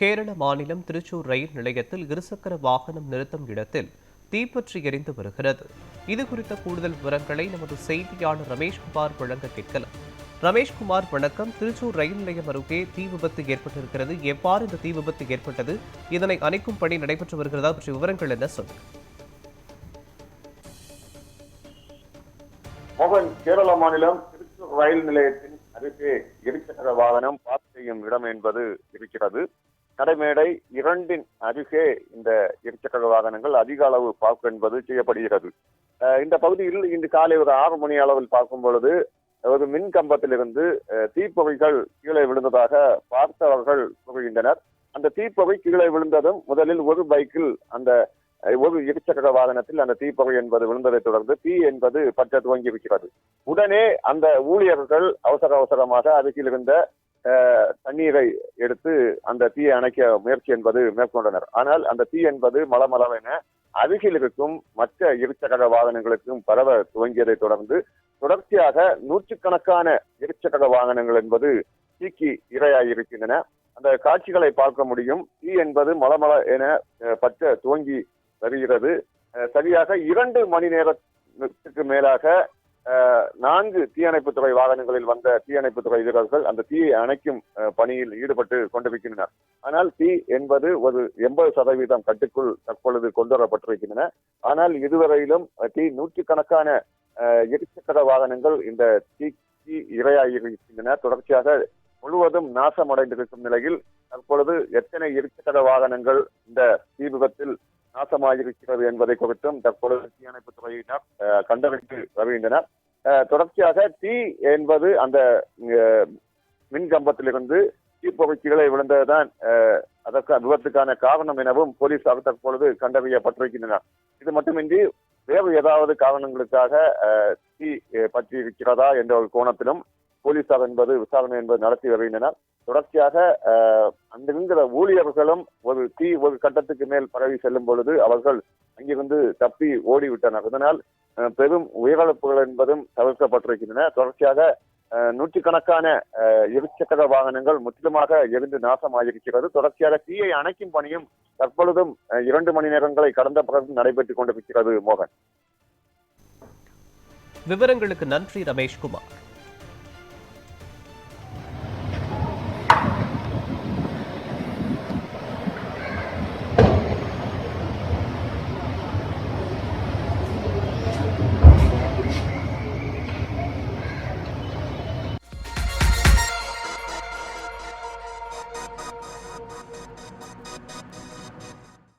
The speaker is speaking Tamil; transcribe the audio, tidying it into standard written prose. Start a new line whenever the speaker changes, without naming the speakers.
கேரள மாநிலம் திருச்சூர் ரயில் நிலையத்தில் இருசக்கர வாகனம் நிறுத்தும் இடத்தில் தீப்பற்றி எரிந்து வருகிறது. இது குறித்த கூடுதல் விவரங்களை நமது செய்தியாளர் ரமேஷ்குமார் வழங்க கேட்கலாம். ரமேஷ்குமார், வணக்கம். திருச்சூர் ரயில் நிலையம் அருகே தீ விபத்து ஏற்பட்டிருக்கிறது. எவ்வாறு இந்த தீ விபத்து ஏற்பட்டது? இதனை அணைக்கும் பணி நடைபெற்று வருகிறதா பற்றிய விவரங்கள் என்ன சொல்லுங்க?
மோகன், கேரள மாநிலம் திருச்சூர் ரயில் நிலையத்தின் அருகே இருசக்கர வாகனம் பார்க் செய்யும் இடம் என்பது இருக்கிறது. கடைமேடை 2 அருகே இந்த இருசக்கர வாகனங்கள் அதிக அளவு பார்க் என்பது செய்யப்படுகிறது. இந்த பகுதியில் இன்று காலை ஒரு 6 மணி அளவில் பார்க்கும் பொழுது ஒரு மின் கம்பத்திலிருந்து தீப்பொறிகள் கீழே விழுந்ததாக பார்த்தவர்கள் கூறுகின்றனர். அந்த தீப்பொறி கீழே விழுந்ததும் முதலில் ஒரு பைக்கில் ஒரு இருசக்கர வாகனத்தில் அந்த தீப்பொறி என்பது விழுந்ததை தொடர்ந்து தீ என்பது பற்ற துவங்கி இருக்கிறது. உடனே அந்த ஊழியர்கள் அவசரமாக அருகில் இருந்த தண்ணீரை எடுத்து அந்த தீயை அணைக்க முயற்சி என்பது மேற்கொண்டனர். ஆனால் அந்த தீ என்பது மளமளவென அருகில் இருக்கும் மற்ற இருசக்கர வாகனங்களுக்கும் பரவ துவங்கியதை தொடர்ந்து தொடர்ச்சியாக நூற்றுக்கணக்கான இருசக்கர வாகனங்கள் என்பது தீக்கு இரையாகியிருக்கின்றன. அந்த காட்சிகளை பார்க்க முடியும். தீ என்பது மளமள என பற்ற துவங்கி வருகிறது. சரியாக 2 மணி நேரத்துக்கு மேலாக 4 தீயணைப்புத்துறை வாகனங்களில் வந்த தீயணைப்புத்துறை வீரர்கள் அந்த தீயை அணைக்கும் பணியில் ஈடுபட்டு கொண்டிருக்கின்றனர். ஆனால் தீ என்பது ஒரு 80% கட்டுக்குள் தற்பொழுது கொண்டு வரப்பட்டிருக்கின்றன. ஆனால் இதுவரையிலும் நூற்றுக்கணக்கான இருசக்கர வாகனங்கள் இந்த தீக்கு இரையாகியிருக்கின்றன. தொடர்ச்சியாக முழுவதும் நாசமடைந்திருக்கும் நிலையில் தற்பொழுது எத்தனை இருசக்கர வாகனங்கள் இந்த தீ விபத்தில் நாசமாகியிருக்கிறது என்பதை குறித்தும் தற்பொழுது தீயணைப்புத் துறையினர் கண்டறிந்து வருகின்றனர். தொடர்ச்சியாக தீ என்பது அந்த மின் கம்பத்திலிருந்து தீப்பொறி கீழே விழுந்ததுதான் அதற்கு விபத்துக்கான காரணம் எனவும் போலீசார் தற்பொழுது கண்டறியப்பட்டிருக்கின்றனர். இது மட்டுமின்றி வேறு ஏதாவது காரணங்களுக்காக தீ பற்றி இருக்கிறதா என்ற ஒரு கோணத்திலும் போலீசார் விசாரணை என்பது நடத்தி வருகின்றனர். தொடர்ச்சியாக அங்கிருக்கிற ஊழியர்களும் ஒரு கட்டத்துக்கு மேல் பரவி செல்லும் பொழுது அவர்கள் அங்கிருந்து தப்பி ஓடிவிட்டனர். இதனால் பெரும் உயிரிழப்புகள் என்பதும் தவிர்க்கப்பட்டிருக்கின்றன. தொடர்ச்சியாக நூற்றுக்கணக்கான இருசக்கர வாகனங்கள் முற்றிலுமாக எரிந்து நாசமாகியிருக்கிறது. தொடர்ச்சியாக தீயை அணைக்கும் பணியும் தற்பொழுதும் 2 மணி நேரங்களை கடந்த பிறகு நடைபெற்றுக் கொண்டிருக்கிறது. மோகன்,
விவரங்களுக்கு நன்றி ரமேஷ்குமார்.